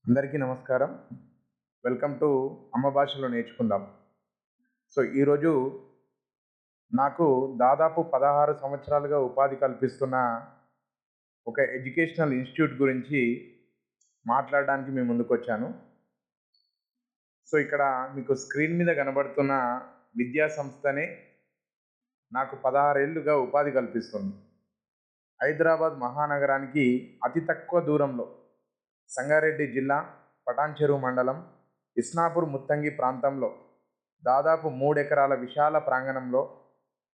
అందరికీ నమస్కారం. Welcome to అమ్మ భాషలో నేర్చుకుందాం. ఈరోజు నాకు దాదాపు 16 సంవత్సరాలుగా ఉపాధి కల్పిస్తున్న ఒక ఎడ్యుకేషనల్ ఇన్‌స్టిట్యూట్ గురించి మాట్లాడడానికి మీ ముందుకొచ్చాను. ఇక్కడ మీకు స్క్రీన్ మీద కనబడుతున్న విద్యా సంస్థనే నాకు 16 ఏళ్లుగా ఉపాధి కల్పిస్తుంది. హైదరాబాద్ మహానగరానికి అతి తక్కువ దూరంలో సంగారెడ్డి జిల్లా పటాన్చెరు మండలం ఇస్నాపూర్ ముత్తంగి ప్రాంతంలో దాదాపు 3 ఎకరాల విశాల ప్రాంగణంలో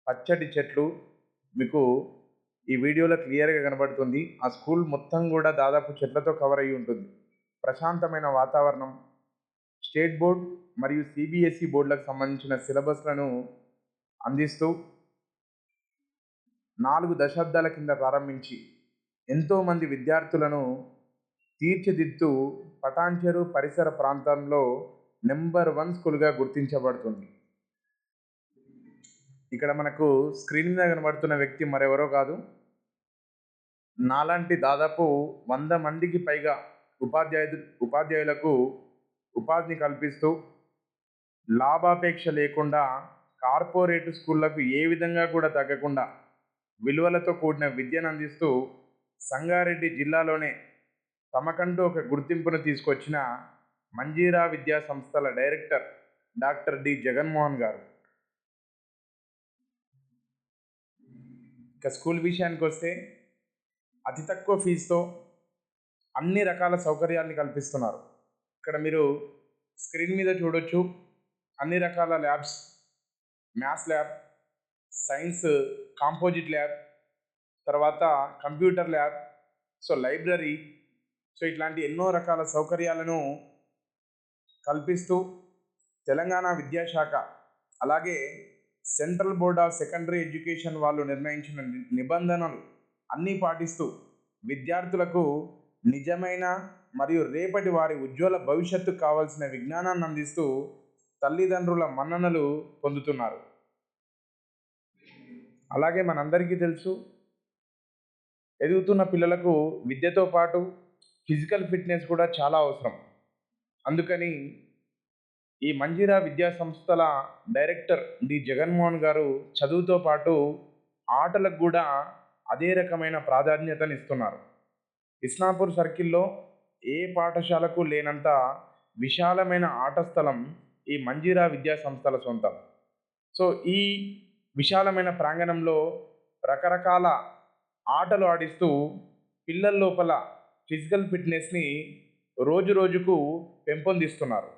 పచ్చటి చెట్లు మీకు ఈ వీడియోలో క్లియర్గా కనబడుతుంది. ఆ స్కూల్ మొత్తం కూడా దాదాపు చెట్లతో కవర్ అయి ఉంటుంది. ప్రశాంతమైన వాతావరణం, స్టేట్ బోర్డ్ మరియు సిబిఎస్ఈ బోర్డులకు సంబంధించిన సిలబస్లను అందిస్తూ 4 దశాబ్దాల కింద ప్రారంభించి ఎంతోమంది విద్యార్థులను తీర్చిదిద్దుతూ పటాన్చెరు పరిసర ప్రాంతంలో నెంబర్ 1 స్కూల్గా గుర్తించబడుతుంది. ఇక్కడ మనకు స్క్రీన్ మీద కనబడుతున్న వ్యక్తి మరెవరో కాదు, నాలాంటి దాదాపు 100 మందికి పైగా ఉపాధ్యాయులకు ఉపాధిని కల్పిస్తూ లాభాపేక్ష లేకుండా కార్పొరేట్ స్కూళ్లకు ఏ విధంగా కూడా తగ్గకుండా విలువలతో కూడిన విద్యను అందిస్తూ సంగారెడ్డి జిల్లాలోనే తమకంటూ ఒక గుర్తింపును తీసుకొచ్చిన మంజీరా విద్యా సంస్థల డైరెక్టర్ డాక్టర్ డి జగన్మోహన్ గారు. ఇక స్కూల్ విషయానికి వస్తే అతి తక్కువ ఫీజుతో అన్ని రకాల సౌకర్యాలను కల్పిస్తున్నారు. ఇక్కడ మీరు స్క్రీన్ మీద చూడొచ్చు, అన్ని రకాల labs, maths lab, science composite lab, తర్వాత కంప్యూటర్ ల్యాబ్, లైబ్రరీ, ఇట్లాంటి ఎన్నో రకాల సౌకర్యాలను కల్పిస్తూ తెలంగాణ విద్యాశాఖ అలాగే central board of secondary education వాళ్ళు నిర్ణయించిన నిబంధనలు అన్నీ పాటిస్తూ విద్యార్థులకు నిజమైన మరియు రేపటి వారి ఉజ్వల భవిష్యత్తుకు కావాల్సిన విజ్ఞానాన్ని అందిస్తూ తల్లిదండ్రుల మన్ననలు పొందుతున్నారు. అలాగే మనందరికీ తెలుసు, ఎదుగుతున్న పిల్లలకు విద్యతో పాటు ఫిజికల్ ఫిట్నెస్ కూడా చాలా అవసరం. అందుకని ఈ మంజీరా విద్యా సంస్థల డైరెక్టర్ డి జగన్మోహన్ గారు చదువుతో పాటు ఆటలకు కూడా అదే రకమైన ప్రాధాన్యతను ఇస్తున్నారు. ఇస్నాపూర్ సర్కిల్లో ఏ పాఠశాలకు లేనంత విశాలమైన ఆట స్థలం ఈ మంజీరా విద్యా సంస్థల సొంతం. ఈ విశాలమైన ప్రాంగణంలో రకరకాల ఆటలు ఆడిస్తూ పిల్లల లోపల ఫిజికల్ ఫిట్నెస్ని రోజు రోజుకు పెంపొందిస్తున్నారు.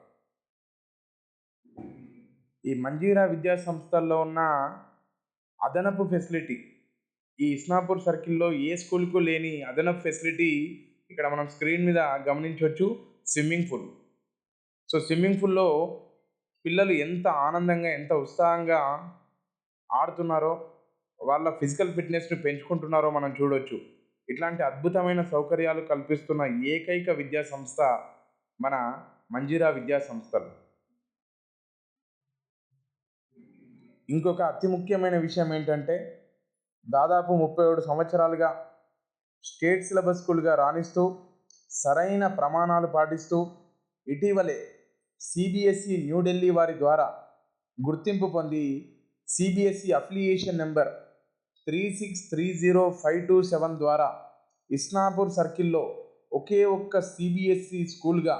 ఈ మంజీరా విద్యా సంస్థల్లో ఉన్న అదనపు ఫెసిలిటీ, ఈ ఇస్నాపూర్ సర్కిల్లో ఏ స్కూల్కు లేని అదనపు ఫెసిలిటీ ఇక్కడ మనం స్క్రీన్ మీద గమనించవచ్చు. Swimming pool. స్విమ్మింగ్ పూల్లో పిల్లలు ఎంత ఆనందంగా, ఎంత ఉత్సాహంగా ఆడుతున్నారో, వాళ్ళ ఫిజికల్ ఫిట్నెస్ని పెంచుకుంటున్నారో మనం చూడవచ్చు. ఇట్లాంటి అద్భుతమైన సౌకర్యాలు కల్పిస్తున్న ఏకైక విద్యా సంస్థ మన మంజీరా విద్యా సంస్థలు. ఇంకొక అతి ముఖ్యమైన విషయం ఏంటంటే, దాదాపు 37 సంవత్సరాలుగా స్టేట్ సిలబస్ స్కూల్గా రాణిస్తూ సరైన ప్రమాణాలు పాటిస్తూ ఇటీవలే సిబిఎస్ఈ న్యూఢిల్లీ వారి ద్వారా గుర్తింపు పొంది సిబిఎస్ఈ అఫిలియేషన్ నెంబర్ 3630527 ద్వారా ఇస్నాపూర్ సర్కిల్లో ఒకే ఒక్క సిబిఎస్ఈ స్కూల్గా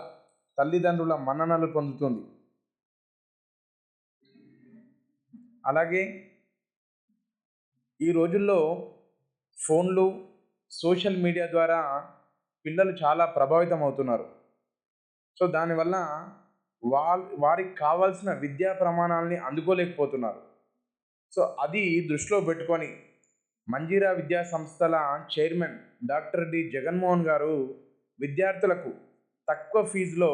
తల్లిదండ్రుల మన్ననలు పొందుతుంది. అలాగే ఈ రోజుల్లో ఫోన్లు, సోషల్ మీడియా ద్వారా పిల్లలు చాలా ప్రభావితం అవుతున్నారు. దానివల్ల వారికి కావాల్సిన విద్యా ప్రమాణాలని అందుకోలేకపోతున్నారు. అది దృష్టిలో పెట్టుకొని మంజీరా విద్యా సంస్థల చైర్మన్ డాక్టర్ డి జగన్మోహన్ గారు విద్యార్థులకు తక్కువ ఫీజులో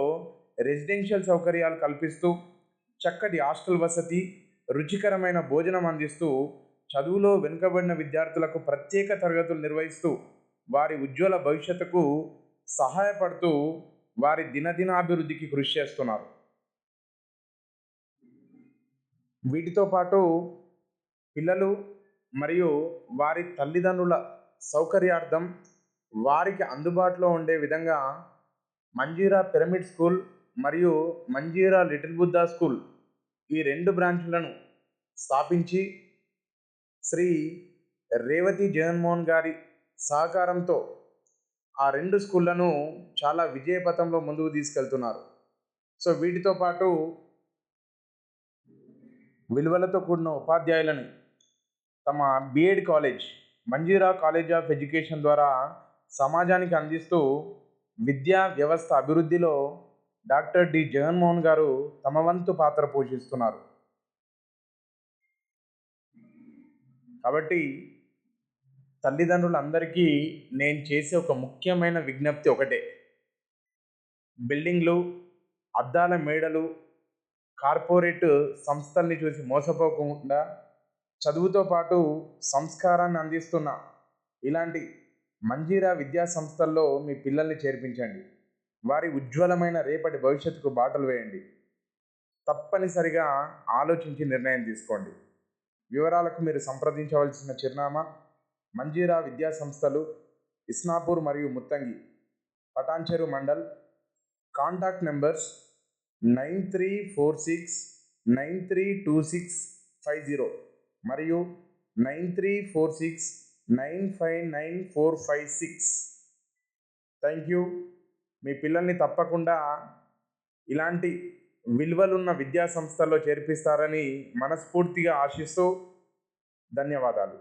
రెసిడెన్షియల్ సౌకర్యాలు కల్పిస్తూ చక్కటి హాస్టల్ వసతి, రుచికరమైన భోజనం అందిస్తూ చదువులో వెనుకబడిన విద్యార్థులకు ప్రత్యేక తరగతులు నిర్వహిస్తూ వారి ఉజ్వల భవిష్యత్తుకు సహాయపడుతూ వారి దినదినాభివృద్ధికి కృషి చేస్తున్నారు. వీటితో పాటు పిల్లలు మరియు వారి తల్లిదండ్రుల సౌకర్యార్థం వారికి అందుబాటులో ఉండే విధంగా మంజీరా పిరమిడ్ స్కూల్ మరియు మంజీరా లిటిల్ బుద్ధా స్కూల్ ఈ 2 బ్రాంచ్లను స్థాపించి శ్రీ రేవతి జగన్మోహన్ గారి సహకారంతో ఆ 2 స్కూళ్లను చాలా విజయపథంలో ముందుకు తీసుకెళ్తున్నారు. సో వీటితో పాటు విలువలతో కూడిన ఉపాధ్యాయులను తమ B Ed college Manjeera college of education ద్వారా సమాజానికి అందిస్తూ విద్యా వ్యవస్థ అభివృద్ధిలో డాక్టర్ డి జగన్మోహన్ గారు తమ వంతు పాత్ర పోషిస్తున్నారు. కాబట్టి తల్లిదండ్రులందరికీ నేను చేసే ఒక ముఖ్యమైన విజ్ఞప్తి ఒకటే, బిల్డింగ్లు, అద్దాల మేడలు, కార్పొరేట్ సంస్థల్ని చూసి మోసపోకుండా చదువుతో పాటు సంస్కారాన్ని అందిస్తున్న ఇలాంటి మంజీరా విద్యా సంస్థల్లో మీ పిల్లల్ని చేర్పించండి. వారి ఉజ్వలమైన రేపటి భవిష్యత్తుకు బాటలు వేయండి. తప్పనిసరిగా ఆలోచించి నిర్ణయం తీసుకోండి. వివరాలకు మీరు సంప్రదించవలసిన చిరునామా మంజీరా విద్యా సంస్థలు, ఇస్నాపూర్ మరియు ముత్తంగి, పటాన్చెరు మండల్. కాంటాక్ట్ నెంబర్స్ 9346932650 మరియు 9346959456. Thank you. మీ పిల్లల్ని తప్పకుండా ఇలాంటి విలువలున్న విద్యా సంస్థల్లో చేర్పిస్తారని మనస్ఫూర్తిగా ఆశిస్తూ ధన్యవాదాలు.